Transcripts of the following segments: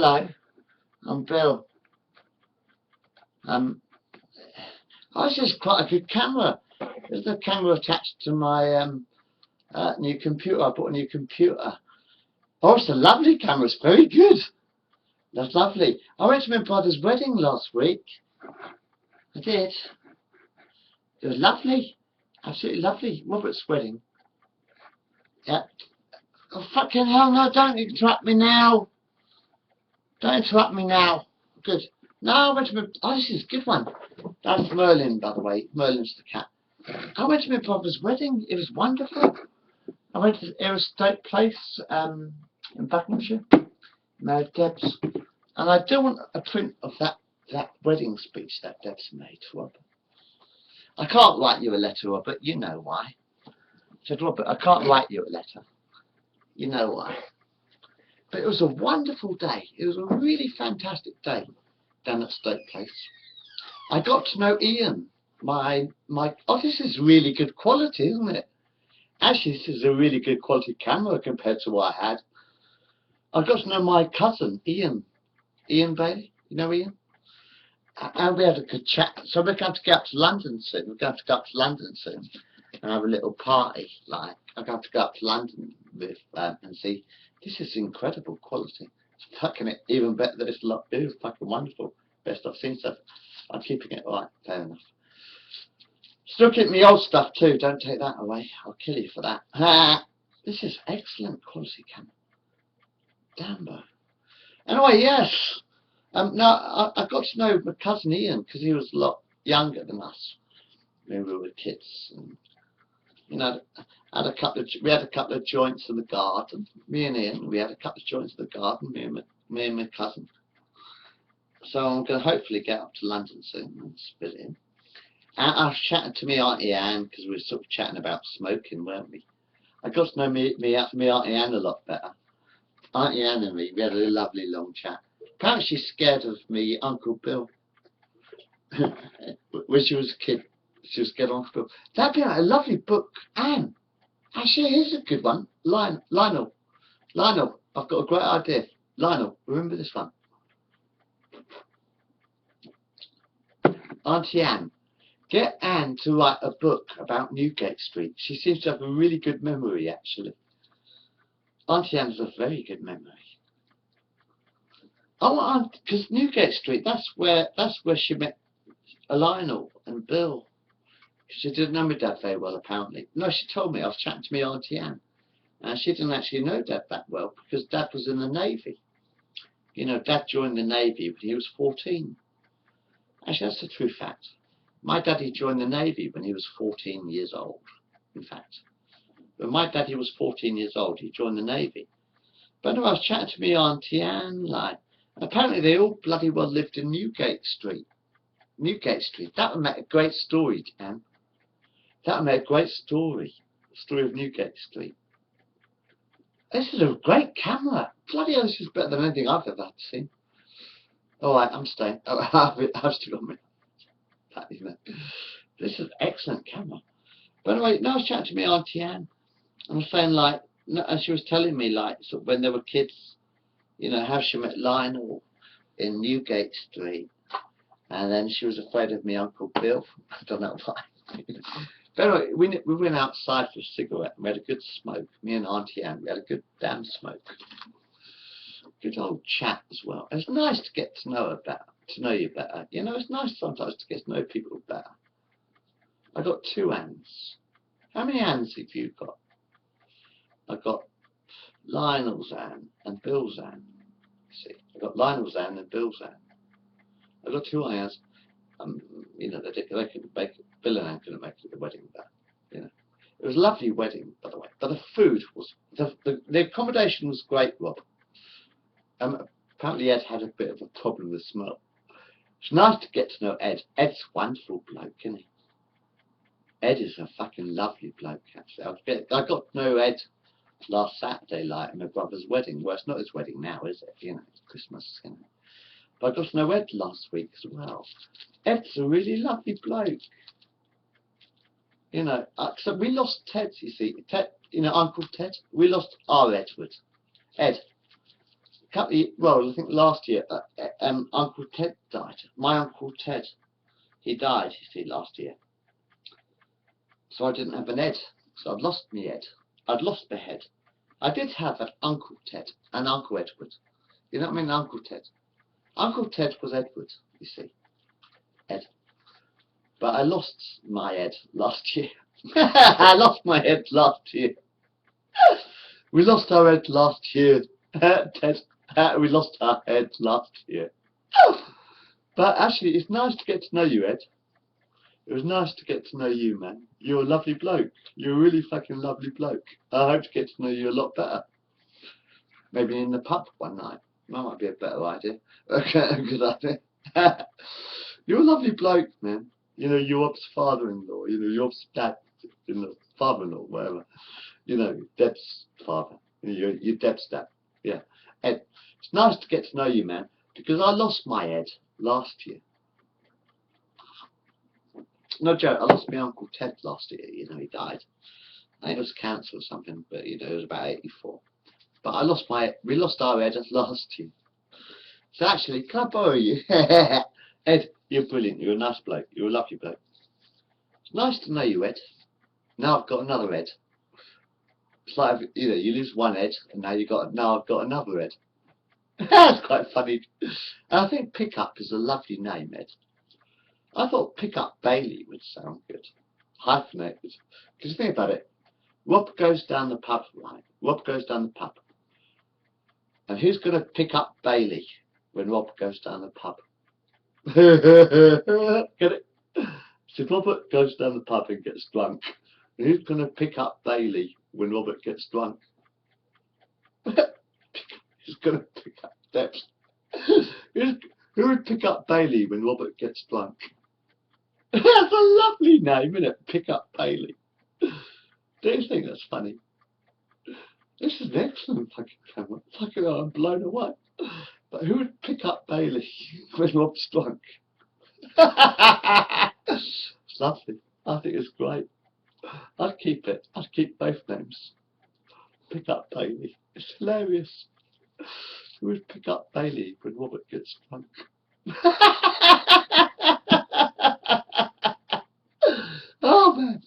Hello, I'm Bill. This is quite a good camera. There's a camera attached to my new computer. I bought a new computer. Oh, it's a lovely camera. It's very good. That's lovely. I went to my brother's wedding last week. I did. It was lovely. Absolutely lovely. Robert's wedding. Yeah. Oh, fucking hell, no, don't interrupt me now. Don't interrupt me now. Good. No, I went to my... Oh, this is a good one. That's Merlin, by the way. Merlin's the cat. I went to my brother's wedding. It was wonderful. I went to the Aerostate Place in Buckinghamshire. Married Debs. And I do want a print of that wedding speech that Debs made to Robert. I can't write you a letter, Robert. You know why. I said, Robert, I can't write you a letter. You know why. But it was a wonderful day. It was a really fantastic day down at State Place. I got to know Ian. Oh, this is really good quality, isn't it? Actually, this is a really good quality camera compared to what I had. I got to know my cousin, Ian. Ian Bailey. You know Ian? And we had a good chat. So we're going to go up to London soon. We're going to go up to London soon and have a little party. Like, I'm going to go up to London with and see. This is incredible quality. It's fucking even better than this lot. It was fucking wonderful. Best I've seen stuff. I'm keeping it right. Fair enough. Still keep me old stuff too. Don't take that away. I'll kill you for that. This is excellent quality camera. Damn, bro. Anyway, yes. Now I got to know my cousin Ian because he was a lot younger than us when we were kids. And, you know, we had a couple of joints in the garden. Me and Ian, we had a couple of joints in the garden. Me and my cousin. So I'm going to hopefully get up to London soon and spit in. And I was chatting to me Auntie Anne because we were sort of chatting about smoking, weren't we? I got to know me Auntie Anne a lot better. Auntie Anne and me, we had a lovely long chat. Apparently she's scared of me Uncle Bill. When she was a kid, she was scared of Uncle Bill. That'd be like a lovely book. Anne, actually here's a good one. Lionel, I've got a great idea. Lionel, remember this one? Auntie Anne, get Anne to write a book about Newgate Street. She seems to have a really good memory, actually. Auntie Anne has a very good memory. Oh, because Newgate Street, that's where she met Lionel and Bill. She didn't know my dad very well, apparently. No, she told me. I was chatting to me Auntie Anne, and she didn't actually know Dad that well because Dad was in the Navy. You know, Dad joined the Navy when he was 14. Actually, that's a true fact. My daddy joined the Navy when he was 14 years old, in fact. When my daddy was 14 years old, he joined the Navy. But anyway, I was chatting to me Auntie Anne, like, apparently they all bloody well lived in Newgate Street. Newgate Street. That would make a great story, Anne. That would make a great story. The story of Newgate Street. This is a great camera. Bloody hell, this is better than anything I've ever seen. Alright, I'm staying. I've still got me. This is an excellent camera. But anyway, now I was chatting to me Auntie Anne. And I was saying, like, and she was telling me, like, sort of when they were kids, you know, how she met Lionel in Newgate Street. And then she was afraid of me Uncle Bill. I don't know why. But anyway, we went outside for a cigarette and we had a good smoke. Me and Auntie Anne, we had a good damn smoke. Good old chat as well. It's nice to get to know you better. You know, it's nice sometimes to get to know people better. I got 2 Annes. How many Annes have you got? I got Lionel's Anne and Bill's Anne. See, I got Lionel's Anne and Bill's Anne. I got 2 Annes. You know, they couldn't make it. Bill and Anne couldn't make it at the wedding, but you know, it was a lovely wedding, by the way. But the food was the accommodation was great, Rob. Apparently Ed had a bit of a problem with smell. It's nice to get to know Ed. Ed's a wonderful bloke, isn't he? Ed is a fucking lovely bloke, actually. I got to know Ed last Saturday, like, at my brother's wedding. Well, it's not his wedding now, is it? You know, it's Christmas, you know. But I got to know Ed last week as well. Ed's a really lovely bloke. You know, so we lost Ted, you see. Ted, you know, Uncle Ted. We lost our Edward. Ed, well, I think last year, Uncle Ted died. My Uncle Ted, he died, you see, last year. So I didn't have an Ed. So I'd lost my Ed. I'd lost my head. I did have an Uncle Ted and Uncle Edward. You know what I mean, Uncle Ted. Uncle Ted was Edward, you see. Ed. But I lost my Ed last year. I lost my head last year. We lost our head last year. Ted. We lost our head last year. But actually, it's nice to get to know you, Ed. It was nice to get to know you, man. You're a lovely bloke. You're a really fucking lovely bloke. I hope to get to know you a lot better. Maybe in the pub one night. That might be a better idea. Okay, a good idea. You're a lovely bloke, man. You know, your father-in-law. You know, your dad, you know, father-in-law, whatever. You know, Deb's father. Your Deb's dad. Yeah. Ed, it's nice to get to know you, man. Because I lost my Ed last year. No joke, I lost my Uncle Ted last year. You know, he died. I think it was cancer or something, but you know, it was about 84. But we lost our Ed last year. So actually, can I borrow you? Ed, you're brilliant. You're a nice bloke. You're a lovely bloke. It's nice to know you, Ed. Now I've got another Ed. It's like, you know, you lose one Ed, and now I've got another Ed. That's quite funny. And I think Pickup is a lovely name, Ed. I thought Pickup Bailey would sound good. Hyphenated. Because think about it. Rob goes down the pub, right? Rob goes down the pub. And who's going to pick up Bailey when Rob goes down the pub? Get it? So Robert goes down the pub and gets drunk. And who's going to pick up Bailey when Robert gets drunk? Who's going to pick up Debs? Who would pick up Bailey when Robert gets drunk? That's a lovely name, isn't it? Pick up Bailey. Do you think that's funny? This is an excellent fucking camera. Fucking hell, I'm blown away. But who would pick up Bailey when Rob's drunk? It's lovely. I think it's great. I'd keep it. I'd keep both names. Pick up Bailey. It's hilarious. Who would pick up Bailey when Robert gets drunk? Oh man.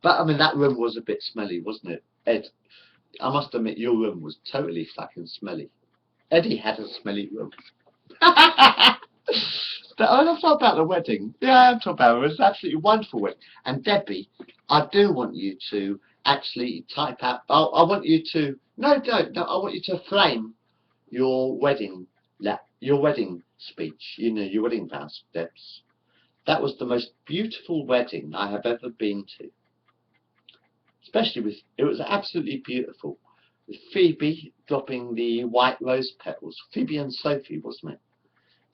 But I mean, that room was a bit smelly, wasn't it, Ed? I must admit, your room was totally fucking smelly. Eddie had a smelly room. But I'm talking about the wedding. Yeah, I'm talking about it. It was absolutely wonderful wedding. And Debbie, I do want you to actually type out. I want you to. No, don't. No, I want you to frame your wedding speech. You know, your wedding vows, Debs. That was the most beautiful wedding I have ever been to. Especially with, it was absolutely beautiful. With Phoebe dropping the white rose petals. Phoebe and Sophie, wasn't it?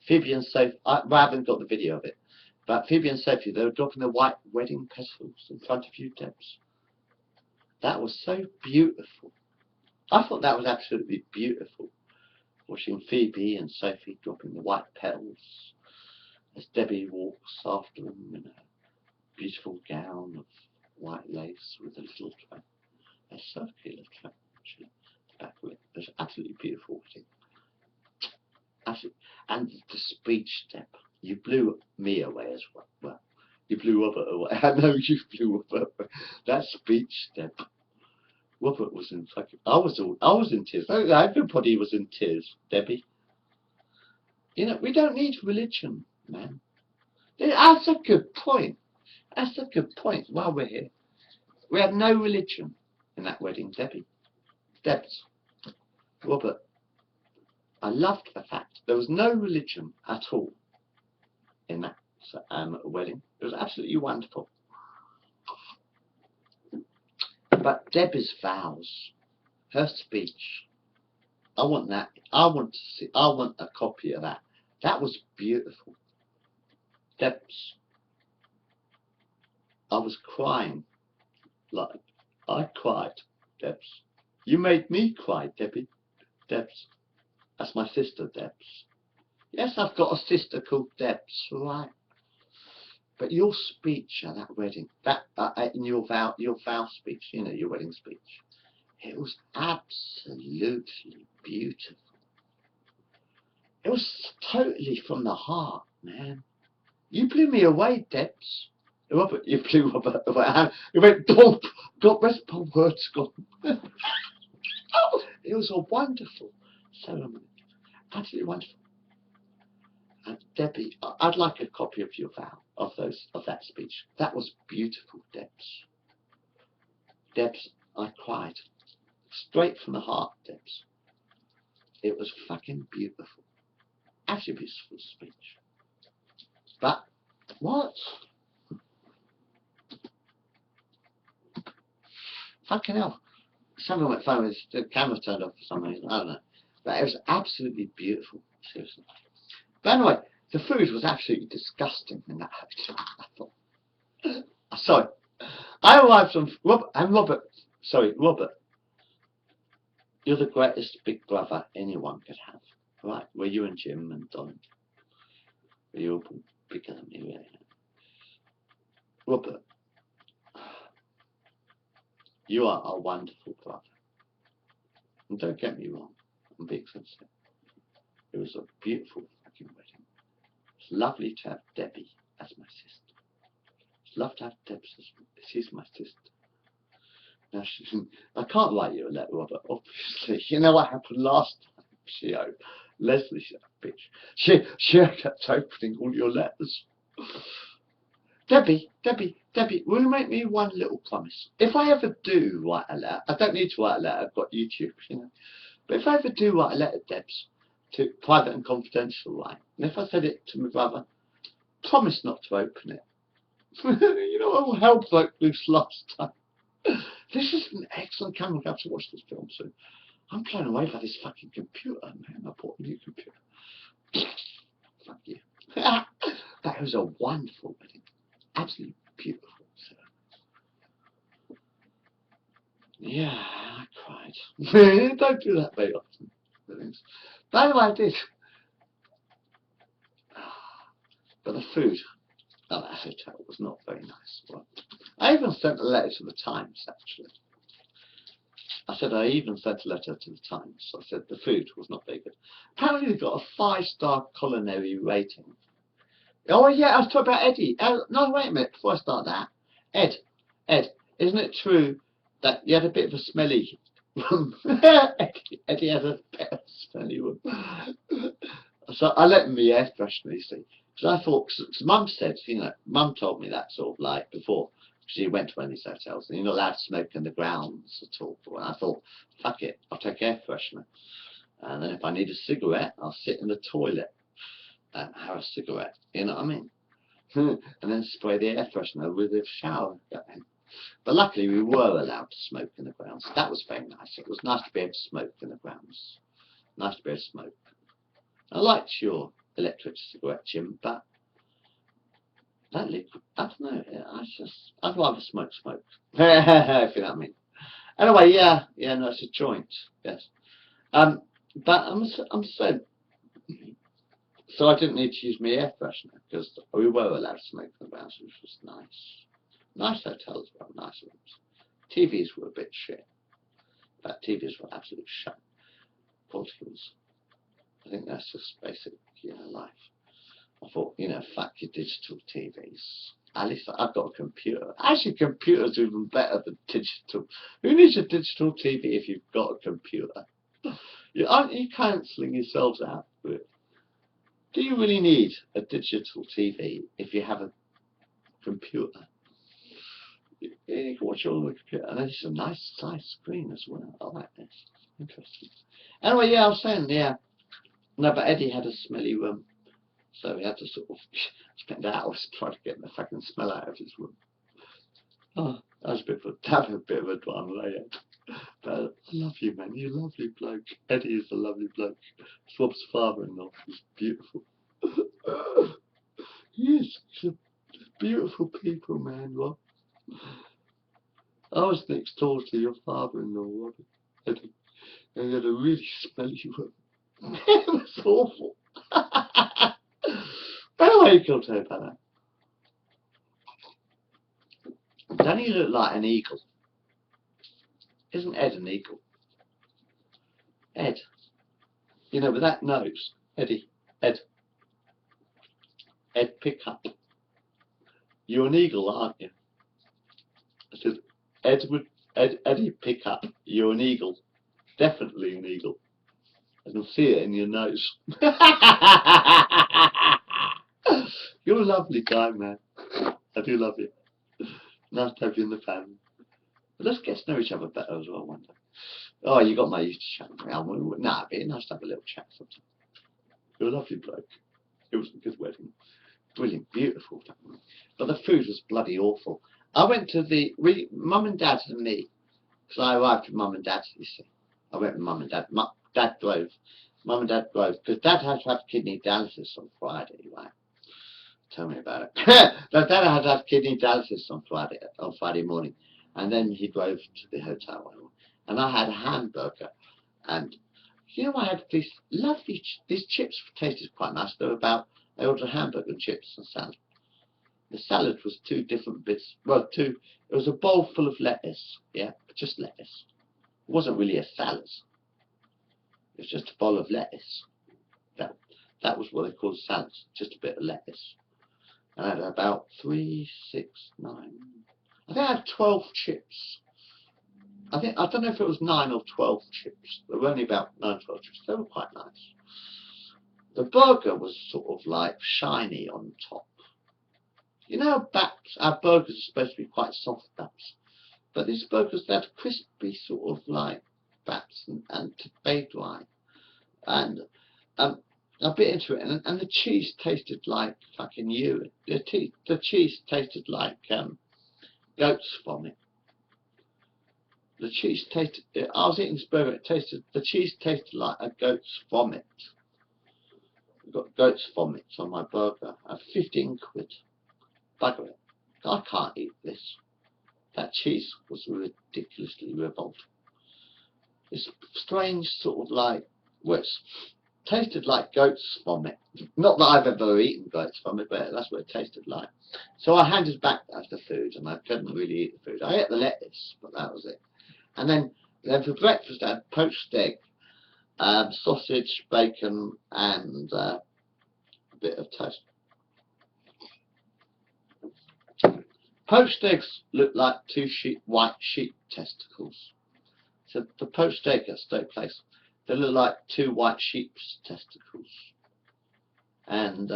Phoebe and Sophie, I haven't got the video of it. But Phoebe and Sophie, they were dropping the white wedding petals in front of you, Debs. That was so beautiful. I thought that was absolutely beautiful. Watching Phoebe and Sophie dropping the white petals as Debbie walks after them in a beautiful gown of white lace with a little train, a circular train, actually, back of it. It was absolutely beautiful wedding. Absolutely. And the speech step, you blew me away as well. Well, you blew Robert away. I know you blew Robert away. That speech step. Robert was in fucking. I was in tears. Everybody was in tears, Debbie. You know, we don't need religion, man. That's a good point. That's a good point. While we're here, we had no religion in that wedding, Debbie. Debs, Robert. I loved the fact there was no religion at all in that wedding. It was absolutely wonderful. But Debbie's vows, her speech, I want that. I want a copy of that. That was beautiful. Debs, I was crying. Like, I cried, Debs. You made me cry, Debbie. Debs. That's my sister, Debs. Yes, I've got a sister called Debs, right? But your speech at that wedding, in your vow speech, you know, your wedding speech, it was absolutely beautiful. It was totally from the heart, man. You blew me away, Debs. Robert, you blew Robert away. You went, God, where's my words gone? It was a wonderful ceremony. Absolutely wonderful. And Debbie, I'd like a copy of your vow, of that speech. That was beautiful, Debs. Debs, I cried. Straight from the heart, Debs. It was fucking beautiful. Absolutely beautiful speech. But, what? Fucking hell. Someone went phone with the camera turned off for some reason. I don't know. But it was absolutely beautiful. Seriously. But anyway, the food was absolutely disgusting in that hotel. I thought. Sorry. I arrived from Robert. You're the greatest big brother anyone could have. Right? Were you and Jim and Don? Were you all bigger than me, really? Robert, you are a wonderful brother. And don't get me wrong, I'm being sincere. It was a beautiful fucking wedding. It's lovely to have Debbie as my sister. It's lovely to have Debs as she's my sister. Now, I can't write you a letter, Robert, obviously. You know what happened last time? Leslie, bitch. She kept opening all your letters. Debbie, will you make me one little promise? If I ever do write a letter, I don't need to write a letter, I've got YouTube, you know. But if I ever do write a letter, Debs, to private and confidential, right? And if I said it to my brother, promise not to open it. You know what hell broke loose last time? This is an excellent camera. I'm going to have to watch this film soon. I'm blown away by this fucking computer, man. I bought a new computer. Fuck you. That was a wonderful wedding. Absolutely beautiful. So, yeah, I cried. Don't do that very often. By the way, I did. But the food at that hotel was not very nice. Well, I even sent a letter to the Times, actually. I even sent a letter to the Times. I said the food was not very good. Apparently they got a 5-star culinary rating. Oh yeah, I was talking about Eddie. No, wait a minute, before I start that. Ed, isn't it true that you had a bit of a smelly room? Eddie had a bit of a smelly room. So I let him be air freshener, you see. Because I thought, because Mum said, you know, Mum told me that sort of like before. She went to one of these hotels and you're not allowed to smoke in the grounds at all. And I thought, fuck it, I'll take air freshener. And then if I need a cigarette, I'll sit in the toilet and have a cigarette. You know what I mean? And then spray the air freshener with a shower. But luckily we were allowed to smoke in the grounds. That was very nice. It was nice to be able to smoke in the grounds. Nice to be able to smoke. I liked your electric cigarette, Jim, but that liquid, I don't know, I'd rather smoke. If you know what I mean. Anyway, yeah, no, it's a joint, yes. But I'm saying, so I didn't need to use my air freshener because we were allowed to smoke in the grounds, which was nice. Nice hotels were nice rooms. TVs were a bit shit. But TVs were absolutely shit. Portals. I think that's just basic, you know, life. I thought, you know, fuck your digital TVs. At least I've got a computer. Actually, computers are even better than digital. Who needs a digital TV if you've got a computer? Aren't you cancelling yourselves out with it? Do you really need a digital TV if you have a computer? You can watch it on the computer, and it's a nice size screen as well. I like this. Interesting. Anyway, yeah, I was saying, yeah. No, but Eddie had a smelly room. So we had to sort of spend hours trying to get the fucking smell out of his room. Oh, that was a bit of a drama there. But I love you, man. You're a lovely bloke. Eddie is a lovely bloke. Rob's father-in-law is beautiful. Yes, he's a beautiful people, man, Rob. I was next door to your father-in-law, Rob. Eddie. And he had a really smelly room. It was awful. Anyway, you'll tell you about that. Don't he look like an eagle? Isn't Ed an eagle? Ed. You know, with that nose. Eddie. Ed, pick up. You're an eagle, aren't you? I said, Eddie, pick up. You're an eagle. Definitely an eagle. I can see it in your nose. You're a lovely guy, man. I do love you. Nice to have you in the family. But let's get to know each other better as well one day. Oh, you got my used to chat with me. Nah, it'd be nice to have a little chat sometime. You're a lovely bloke. It was a good wedding. Brilliant, beautiful. But the food was bloody awful. I went to Mum and Dad and me, because I arrived with Mum and Dad, you see. I went with Mum and Dad. Dad drove. Mum and Dad drove, because Dad had to have kidney dialysis on Friday, right? Tell me about it. But Dad had to have kidney dialysis on Friday morning, and then he drove to the hotel, and I had a hamburger, and you know, I had these lovely, these chips tasted quite nice. I ordered a hamburger and chips and salad. The salad was two different bits. Well, it was a bowl full of lettuce. Yeah, just lettuce. It wasn't really a salad. It was just a bowl of lettuce. That was what they called salad. Just a bit of lettuce. And I had about 3, 6, 9. I think I had 12 chips. I don't know if it was 9 or 12 chips. There were only about 9, 12 chips. They were quite nice. The burger was sort of like shiny on top. You know, our burgers are supposed to be quite soft bats, but these burgers, they had crispy sort of like bats and bay dry, and I bit into it, and the cheese tasted like fucking urine. The cheese tasted like goat's vomit. The cheese tasted. I was eating this burger. The cheese tasted like a goat's vomit. I got goat's vomit on my burger at 15 quid. Bugger it. I can't eat this. That cheese was ridiculously revolting. This strange sort of like, well, it tasted like goat's vomit. Not that I've ever eaten goat's vomit, but that's what it tasted like. So I handed back the food, and I couldn't really eat the food. I ate the lettuce, but that was it. And then for breakfast I had poached egg, sausage, bacon, and a bit of toast. Poached eggs look like two white sheep testicles. So the poached egg at Stoke Place, they look like two white sheep's testicles. And,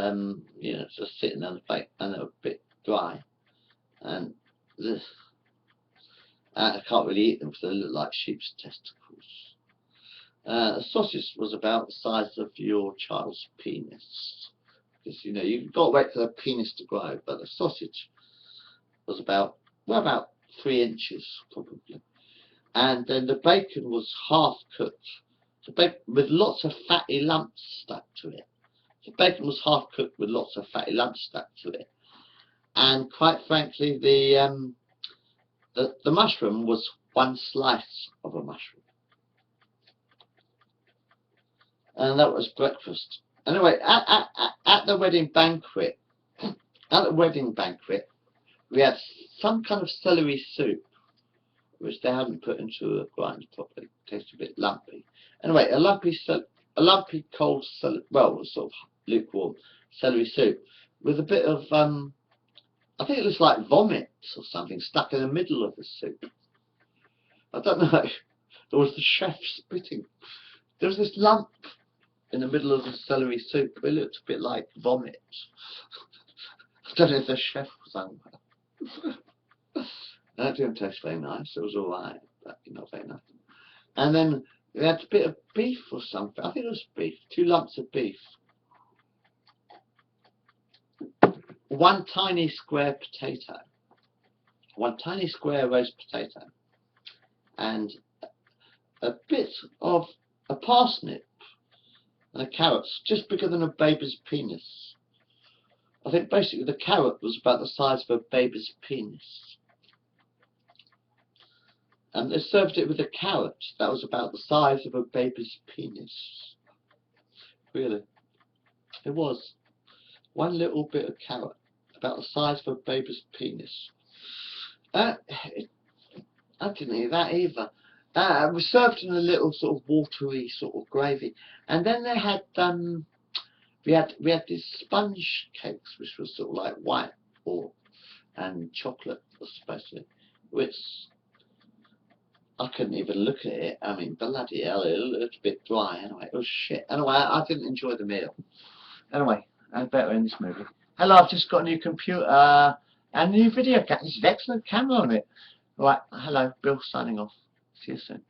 you know, just sitting on the plate, and they're a bit dry. And this, I can't really eat them because they look like sheep's testicles. The sausage was about the size of your child's penis. Because, you know, you've got to wait for the penis to grow, but the sausage was about 3 inches probably, and then the bacon was half cooked, with lots of fatty lumps stuck to it. The bacon was half cooked with lots of fatty lumps stuck to it, and quite frankly, the mushroom was one slice of a mushroom, and that was breakfast. Anyway, at the wedding banquet, we had some kind of celery soup, which they hadn't put into a grinder properly. It tasted a bit lumpy. Anyway, a lumpy cold celery, well, sort of lukewarm celery soup with a bit of, I think it was like vomit or something stuck in the middle of the soup. I don't know. There was the chef spitting. There was this lump in the middle of the celery soup. It looked a bit like vomit. I don't know if the chef was unwell. That didn't taste very nice. It was alright, but not very nice. And then we had a bit of beef or something. I think it was beef. 2 lumps of beef. 1 tiny square potato. 1 tiny square roast potato. And a bit of a parsnip and a carrot, just bigger than a baby's penis. I think basically the carrot was about the size of a baby's penis. And they served it with a carrot that was about the size of a baby's penis. Really. It was. 1 little bit of carrot, about the size of a baby's penis. I didn't eat that either. It was served in a little sort of watery sort of gravy. And then they had We had these sponge cakes, which was sort of like white and chocolate was supposed to, which I couldn't even look at it. I mean, bloody hell, it looked a bit dry. Anyway, it was shit. Anyway, I didn't enjoy the meal. Anyway, I better end this movie. Hello, I've just got a new computer and a new video camera. This is an excellent camera on it. Right, hello, Bill signing off. See you soon.